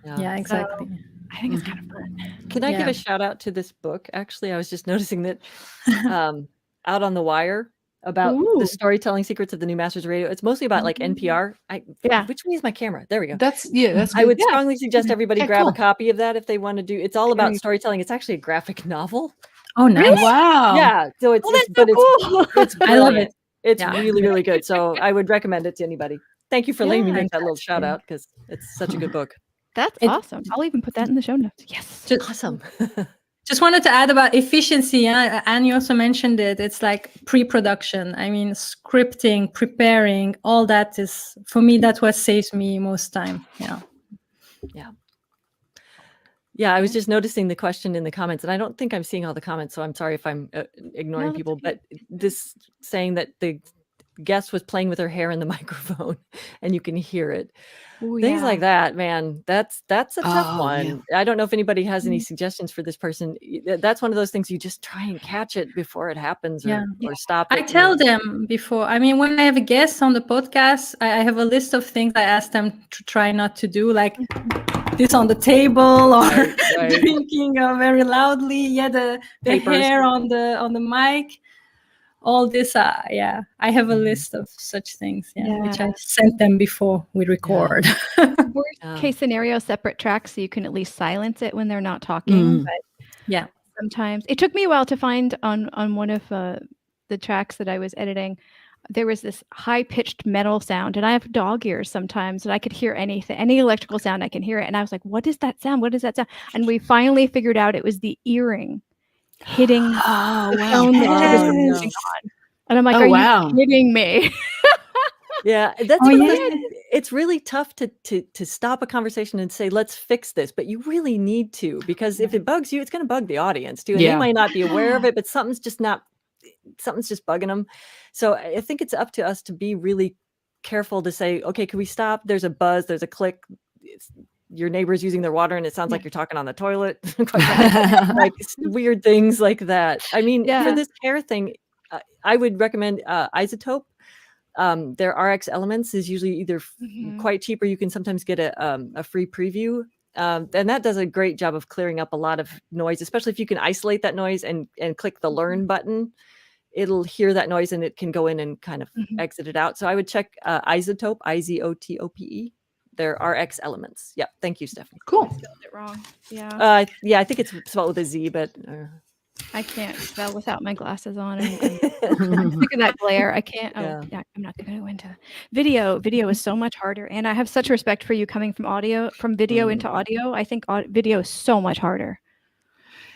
exactly. So I think it's kind of fun. Can I give a shout out to this book? Actually, I was just noticing that Out on the Wire, about the storytelling secrets of the new masters of radio. It's mostly about like NPR. Which way is my camera? There we go. That's good. I would strongly suggest everybody grab a copy of that if they want to do. It's all about storytelling. It's actually a graphic novel. Oh, nice! Really? Wow. Yeah. So it's cool. I love it. It's really, really good. So I would recommend it to anybody. Thank you for letting me make that little shout out, because it's such a good book. That's awesome. I'll even put that in the show notes. Yes. Awesome. Just wanted to add about efficiency. And you also mentioned it. It's like pre-production. I mean, scripting, preparing, all that is, for me, that's what saves me most time. Yeah. Yeah, I was just noticing the question in the comments, and I don't think I'm seeing all the comments, so I'm sorry if I'm ignoring No, that's people. okay. But this saying that the guest was playing with her hair in the microphone, and you can hear it. Oh Things yeah. like that, man. That's a tough Oh, yeah. one. I don't know if anybody has any Mm. suggestions for this person. That's one of those things you just try and catch it before it happens, Yeah. or stop I it. tell them before. I mean, when I have a guest on the podcast, I have a list of things I ask them to try not to do, like this on the table or Right. drinking very loudly. Yeah, the Papers. hair on the mic. All this, yeah, I have a list of such things, which I sent them before we record. Worst Yeah. case scenario, separate tracks so you can at least silence it when they're not talking. But Yeah. sometimes it took me a while to find on one of the tracks that I was editing. There was this high-pitched metal sound, and I have dog ears sometimes, and I could hear anything, any electrical sound, I can hear it. And I was like, what is that sound? What is that sound? And we finally figured out it was the earring hitting Oh, the wow. phone that she was Oh, recording no. on. And I'm like, Oh, are wow. you kidding me? Yeah, that's Oh, one of those. yeah. It's really tough to stop a conversation and say, let's fix this, but you really need to, because if it bugs you, it's going to bug the audience too, and they Yeah. might not be aware of it, but something's just bugging them. So I think it's up to us to be really careful to say, okay, can we stop? There's a buzz, there's a click. Your neighbor's using their water and it sounds like you're talking on the toilet. Like weird things like that. I mean, Yeah. for this hair thing, I would recommend Isotope. Their RX Elements is usually either quite cheap, or you can sometimes get a free preview. And that does a great job of clearing up a lot of noise, especially if you can isolate that noise and click the learn button. It'll hear that noise and it can go in and kind of exit it out. So I would check Isotope, Izotope. Their RX Elements. Yep. Thank you, Stephanie. Cool. Spelled it wrong. Yeah. Yeah, I think it's spelled with a Z, but I can't spell without my glasses on. I'm sick of that glare. I can't. Yeah. Oh, yeah, I'm not going to go into video. Video is so much harder, and I have such respect for you coming from video into audio. I think video is so much harder.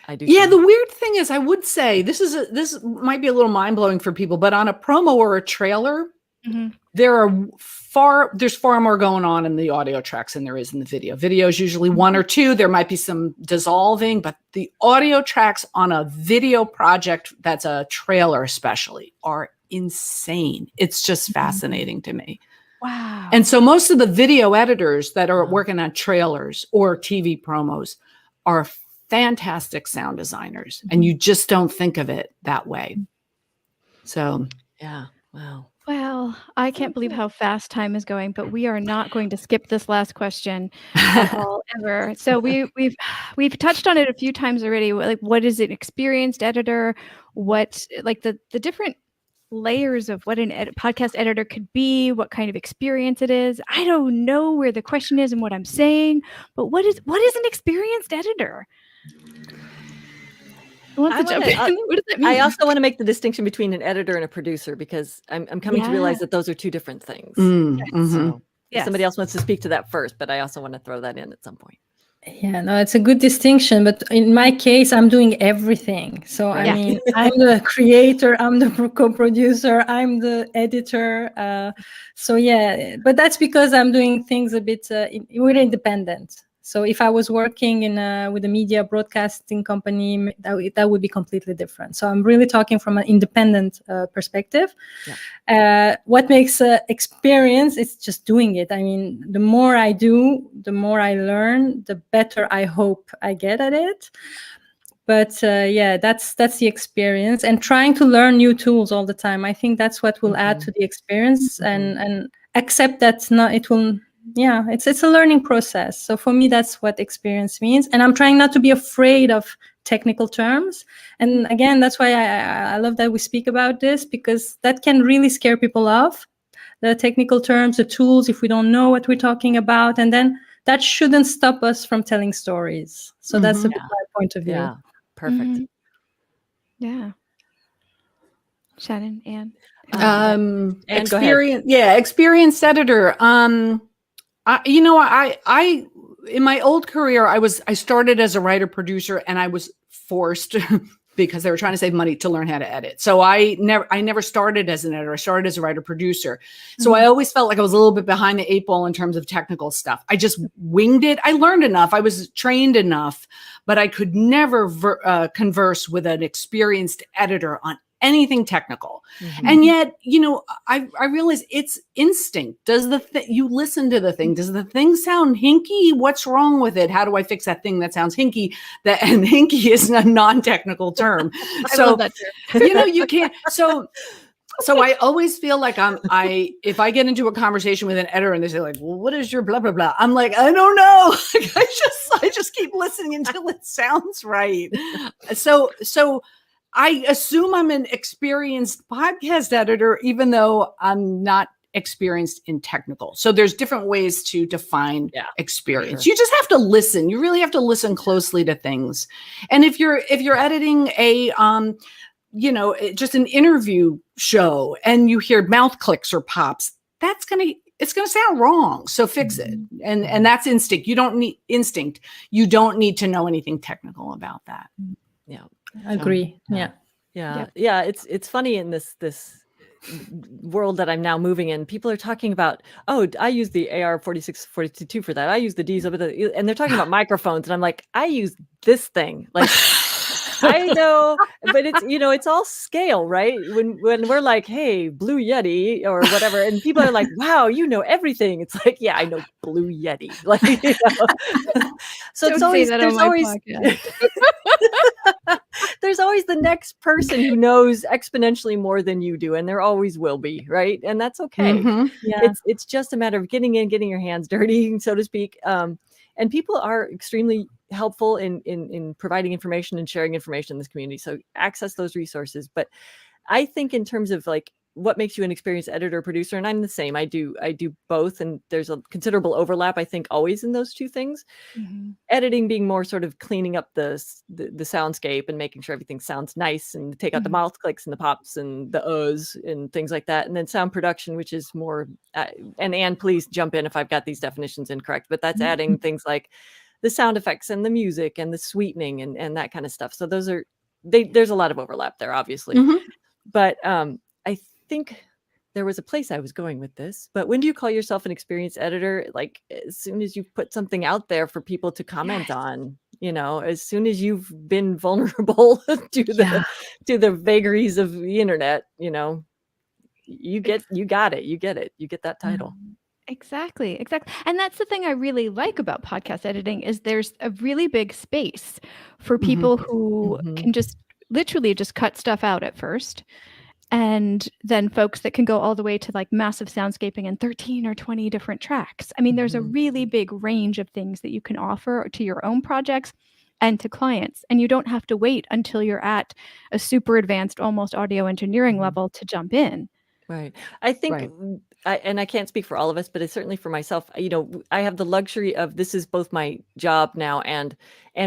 I do. Yeah, too. the weird thing is, I would say this might be a little mind blowing for people, but on a promo or a trailer, there's far more going on in the audio tracks than there is in the video. Video is usually one or two. There might be some dissolving, but the audio tracks on a video project that's a trailer especially are insane. It's just fascinating to me. Wow. And so most of the video editors that are working on trailers or TV promos are fantastic sound designers, and you just don't think of it that way. So, Yeah. Wow. Well, I can't believe how fast time is going, but we are not going to skip this last question at all ever. So we've touched on it a few times already. Like, what is an experienced editor? What, like, the different layers of what an podcast editor could be, what kind of experience it is. I don't know where the question is and what I'm saying, but what is an experienced editor? What does that mean? I also want to make the distinction between an editor and a producer, because I'm coming to realize that those are two different things. So if somebody else wants to speak to that first, but I also want to throw that in at some point. Yeah, no, it's a good distinction. But in my case, I'm doing everything. So, I mean, I'm the creator, I'm the co-producer, I'm the editor. So, yeah, but that's because I'm doing things a bit, we're independent. So if I was working with a media broadcasting company, that would be completely different. So I'm really talking from an independent perspective. Yeah. What makes experience is just doing it. I mean, the more I do, the more I learn, the better I hope I get at it. But yeah, that's the experience, and trying to learn new tools all the time. I think that's what will add to the experience, and accept that it will. Yeah, it's a learning process. So for me, that's what experience means. And I'm trying not to be afraid of technical terms. And again, that's why I love that we speak about this, because that can really scare people off. The technical terms, the tools, if we don't know what we're talking about. And then that shouldn't stop us from telling stories. So that's a bit my point of view. Yeah, perfect. Yeah. Shannon, Anne. Experienced editor. I in my old career, I started as a writer producer, and I was forced because they were trying to save money to learn how to edit. So I never started as an editor. I started as a writer producer. So I always felt like I was a little bit behind the 8 ball in terms of technical stuff. I just winged it. I learned enough. I was trained enough, but I could never converse with an experienced editor on anything technical. And yet, I realize it's instinct. You listen to the thing? Does the thing sound hinky? What's wrong with it? How do I fix that thing that sounds hinky? And hinky is a non-technical term. I love that term. You can't. So I always feel like if I get into a conversation with an editor and they say like, well, what is your blah, blah, blah? I'm like, I don't know. I just keep listening until it sounds right. So I assume I'm an experienced podcast editor, even though I'm not experienced in technical. So there's different ways to define experience. Sure. You just have to listen. You really have to listen closely to things. And if you're editing a, just an interview show and you hear mouth clicks or pops, it's going to sound wrong. So fix it. And that's instinct. You don't need instinct. You don't need to know anything technical about that. Yeah. Agree. Yeah. It's funny in this world that I'm now moving in. People are talking about, I use the AR-4642 for that. I use the D's, and they're talking about microphones, and I'm like, I use this thing. Like, I know, but it's all scale, right? When we're like, hey, Blue Yeti or whatever, and people are like, wow, you know everything. It's like, yeah, I know Blue Yeti. Like, so Don't it's say always that there's on my always podcast. there's always the next person who knows exponentially more than you do, and there always will be, right? And that's okay. Yeah. It's just a matter of getting your hands dirty, so to speak. And people are extremely helpful in providing information and sharing information in this community. So access those resources. But I think in terms of like what makes you an experienced editor producer, and I'm the same. I do both, and there's a considerable overlap, I think, always in those two things. Editing being more sort of cleaning up the soundscape and making sure everything sounds nice and take out the mouth clicks and the pops and the uhs and things like that. And then sound production, which is more and Anne, please jump in if I've got these definitions incorrect, but that's adding things like the sound effects and the music and the sweetening and that kind of stuff. So those are there's a lot of overlap there, obviously. But I think there was a place I was going with this, but when do you call yourself an experienced editor? Like as soon as you put something out there for people to comment on, as soon as you've been vulnerable to the vagaries of the internet, you get it. You get that title. Exactly. And that's the thing I really like about podcast editing is there's a really big space for people who can just literally just cut stuff out at first. And then folks that can go all the way to like massive soundscaping and 13 or 20 different tracks. I mean, there's a really big range of things that you can offer to your own projects and to clients. And you don't have to wait until you're at a super advanced, almost audio engineering level to jump in. Right. I think, and I can't speak for all of us, but it's certainly for myself, I have the luxury of this is both my job now and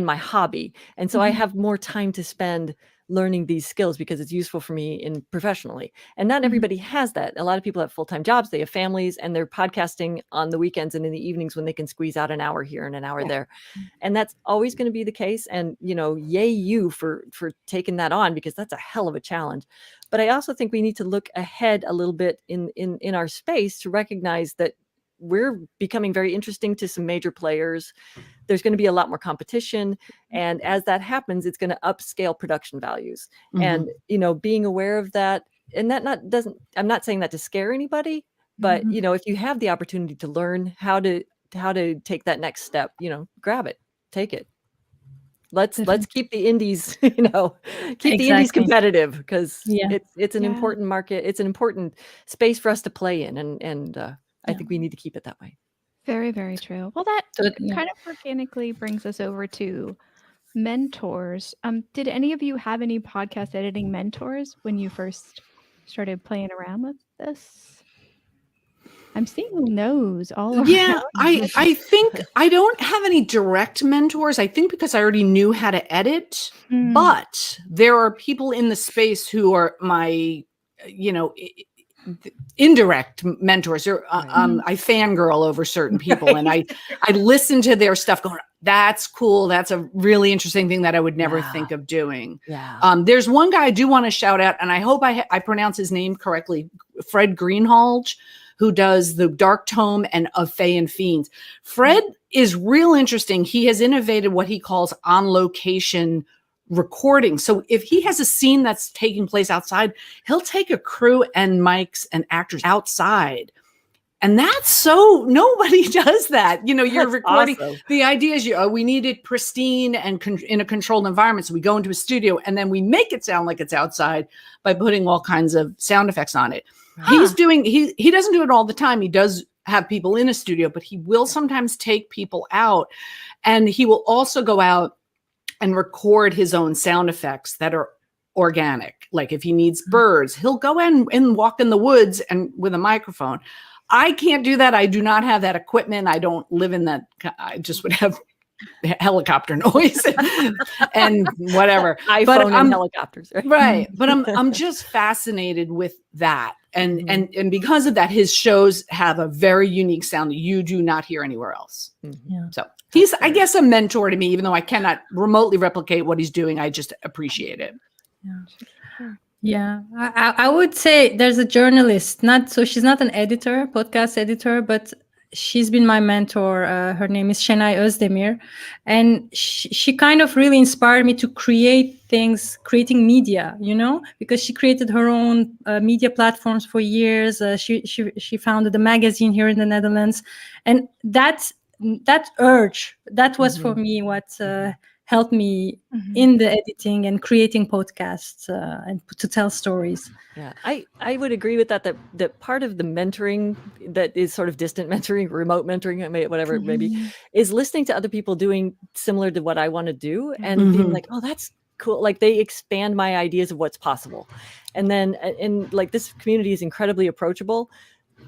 my hobby. And so I have more time to spend learning these skills because it's useful for me professionally. And not everybody has that. A lot of people have full-time jobs, they have families, and they're podcasting on the weekends and in the evenings when they can squeeze out an hour here and an hour there. And that's always going to be the case. And, yay you for taking that on, because that's a hell of a challenge. But I also think we need to look ahead a little bit in our space to recognize that we're becoming very interesting to some major players. There's going to be a lot more competition. And as that happens, it's going to upscale production values. And, being aware of that, and that I'm not saying that to scare anybody, but, if you have the opportunity to learn how to take that next step, grab it, take it. Let's keep the indies, keep the indies competitive, because it's an important market. It's an important space for us to play in. And I think we need to keep it that way. Very, very true. Well, that kind of organically brings us over to mentors. Did any of you have any podcast editing mentors when you first started playing around with this? I'm seeing no's all around. Yeah, I think I don't have any direct mentors. I think because I already knew how to edit, but there are people in the space who are my, indirect mentors, or Right. I fangirl over certain people, and I listen to their stuff going, that's cool, that's a really interesting thing that I would never Yeah. think of doing. Yeah. There's one guy I do want to shout out, and I hope I pronounce his name correctly, Fred Greenhalgh, who does the Dark Tome and Of Fae and Fiends. Fred is real interesting. He has innovated what he calls on location recording. So if he has a scene that's taking place outside, he'll take a crew and mics and actors outside. And that's so nobody does that. You know, you're That's recording. awesome. The idea is we need it pristine and in a controlled environment. So we go into a studio and then we make it sound like it's outside by putting all kinds of sound effects on it. He's doing, he doesn't do it all the time. He does have people in a studio, but he will sometimes take people out, and he will also go out and record his own sound effects that are organic. Like if he needs birds, he'll go in and walk in the woods and with a microphone. I can't do that. I do not have that equipment. I don't live in that. I just would have helicopter noise and whatever. iPhone and helicopters. Right. Right. But I'm just fascinated with that. And and because of that, his shows have a very unique sound that you do not hear anywhere else. Yeah. So he's, I guess, a mentor to me, even though I cannot remotely replicate what he's doing. I just appreciate it. Yeah, I would say there's a journalist, she's not an editor, podcast editor, but she's been my mentor. Her name is Şenay Özdemir, and she kind of really inspired me to creating media, you know, because she created her own media platforms for years. She founded a magazine here in the Netherlands, and that urge, that was for me what helped me in the editing and creating podcasts and to tell stories. Yeah, I would agree with that part of the mentoring that is sort of distant mentoring, remote mentoring, whatever it may be, is listening to other people doing similar to what I want to do and being like, oh, that's cool. Like they expand my ideas of what's possible. And then, and like this community is incredibly approachable.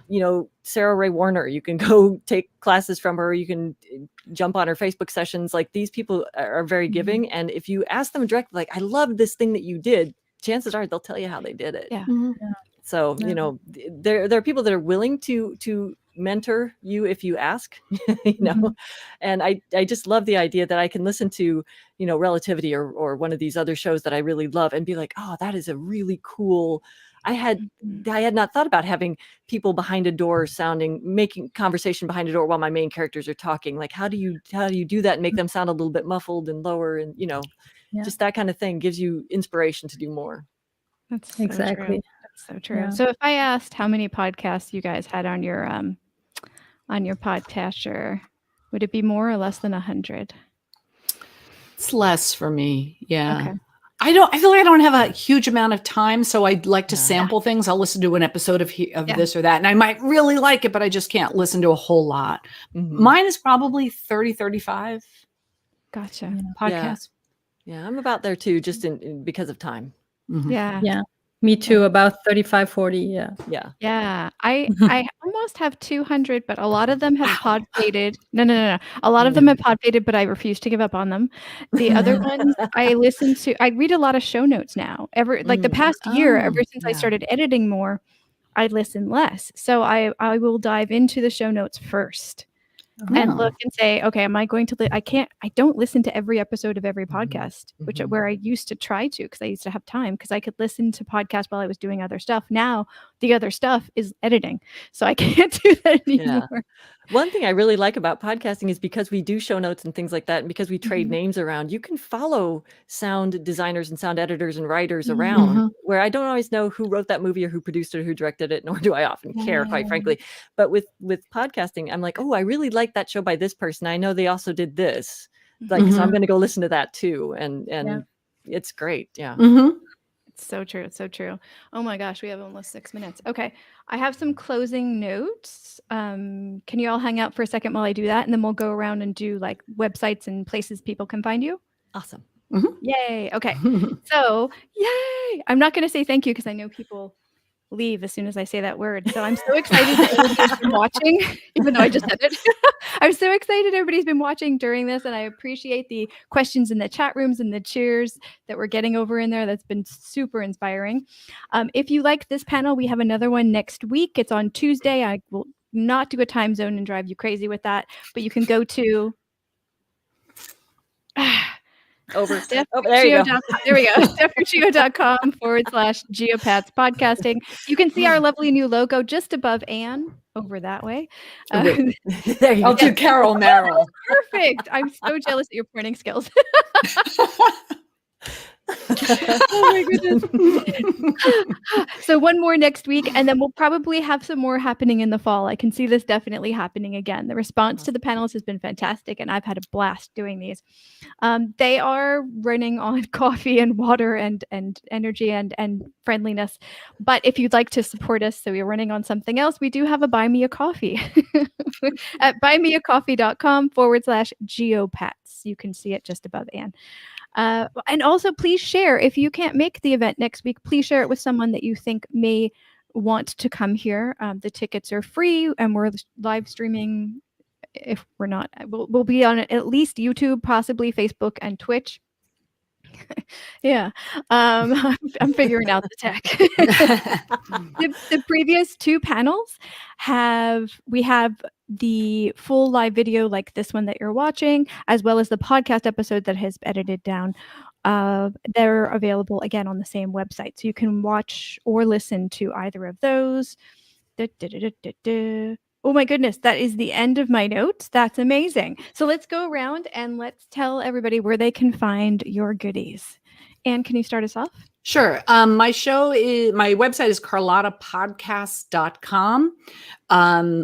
You know, Sarah Ray Warner, you can go take classes from her. You can jump on her Facebook sessions. Like these people are very giving. And if you ask them directly, like, I love this thing that you did, chances are they'll tell you how they did it. Yeah. So, you know, there are people that are willing to mentor you if you ask, you know, and I just love the idea that I can listen to, you know, Relativity or one of these other shows that I really love and be like, oh, that is a really cool. I had not thought about having people behind a door making conversation behind a door while my main characters are talking. Like, how do you do that and make them sound a little bit muffled and lower? And, you know, just that kind of thing gives you inspiration to do more. That's so Exactly. true. That's so true. Yeah. So if I asked how many podcasts you guys had on your podcatcher, would it be more or less than 100? It's less for me. Yeah. Okay. I feel like I don't have a huge amount of time, so I like to sample things. I'll listen to an episode of this or that, and I might really like it, but I just can't listen to a whole lot. Mine is probably 30, 35 Gotcha. podcasts. Yeah, I'm about there too, just because of time. Yeah. Yeah, me too, about 35, 40. Yeah. Yeah. I almost have 200, but a lot of them have pod faded. No. A lot of them have pod faded, but I refuse to give up on them. The other ones I read a lot of show notes now. The past year, ever since I started editing more, I listen less. So I will dive into the show notes first. And look and say, okay, am I going to? I don't listen to every episode of every podcast, where I used to try to, because I used to have time, because I could listen to podcasts while I was doing other stuff. Now the other stuff is editing, so I can't do that anymore. Yeah. One thing I really like about podcasting is because we do show notes and things like that, and because we trade names around, you can follow sound designers and sound editors and writers around, where I don't always know who wrote that movie or who produced it or who directed it, nor do I often care, quite frankly. But with podcasting, I'm like, oh, I really like that show by this person. I know they also did this. Like, so I'm going to go listen to that too. And it's great. Yeah. It's so true. It's so true. Oh my gosh, we have almost 6 minutes. Okay. I have some closing notes. Can you all hang out for a second while I do that? And then we'll go around and do like websites and places people can find you. Awesome. Yay. Okay. So, yay. I'm not going to say thank you because I know people leave as soon as I say that word. So I'm so excited that everybody's been watching, even though I just said it. I'm so excited everybody's been watching during this, and I appreciate the questions in the chat rooms and the cheers that we're getting over in there. That's been super inspiring. If you like this panel, we have another one next week. It's on Tuesday. I will not do a time zone and drive you crazy with that, but you can go to Over. Steph Oh, there you go. Fuccio.com. There we go. StephFuccio.com/geopats podcasting. You can see our lovely new logo just above Anne over that way. There you I'll go. do Carol Merrill. Perfect. I'm so jealous at your pointing skills. Oh my goodness. So one more next week, and then we'll probably have some more happening in the fall. I can see this definitely happening again. The response to the panels has been fantastic, and I've had a blast doing these. They are running on coffee and water and energy and friendliness. But if you'd like to support us, so we're running on something else, we do have a Buy Me a Coffee at buymeacoffee.com/geopats. You can see it just above Anne. And also, please share. If you can't make the event next week, please share it with someone that you think may want to come here. The tickets are free, and we're live streaming. If we're not, we'll be on at least YouTube, possibly Facebook and Twitch. Yeah, I'm figuring out the tech. The previous two panels we have the full live video like this one that you're watching, as well as the podcast episode that has edited down. They're available again on the same website, so you can watch or listen to either of those. Oh my goodness, that is the end of my notes. That's amazing. So let's go around and let's tell everybody where they can find your goodies. Anne, can you start us off? Sure. My website is carlottapodcast.com.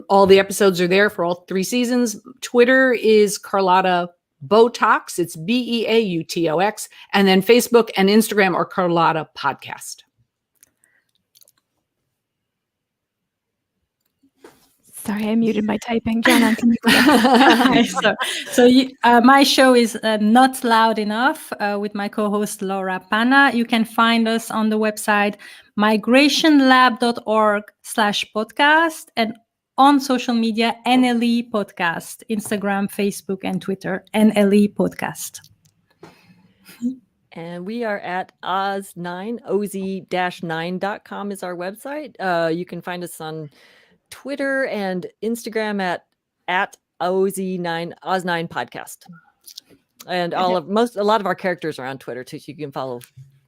All the episodes are there for all 3 seasons. Twitter is Carlotta Botox. It's BEAUTOX. And then Facebook and Instagram are Carlotta Podcast. Sorry, I muted my typing. John, can you my show is Not Loud Enough with my co-host Laura Panna. You can find us on the website migrationlab.org/podcast and on social media NLE Podcast, Instagram, Facebook, and Twitter, NLE Podcast. And we are at Oz9, oz-9.com is our website. You can find us on Twitter and Instagram at Oz9 podcast. And a lot of our characters are on Twitter too, so you can follow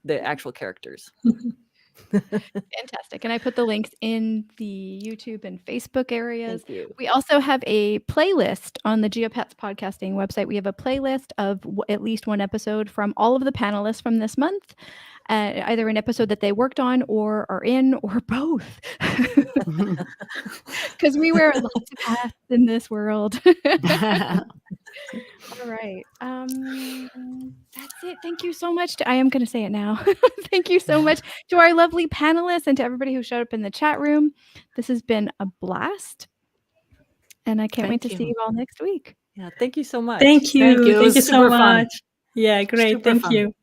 the actual characters. Fantastic. And I put the links in the YouTube and Facebook areas. Thank you. We also have a playlist on the Geopats podcasting website. We have a playlist of at least one episode from all of the panelists from this month, either an episode that they worked on or are in, or both. Because we wear lots of hats in this world. All right. That's it. Thank you so much. I am going to say it now. Thank you so much to our lovely panelists and to everybody who showed up in the chat room. This has been a blast. And I can't wait to see you all next week. Yeah, thank you so much. Thank you. Thank you. It was Thank you so super fun. much. Yeah, great. Super Thank fun. you.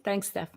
Thanks, Steph.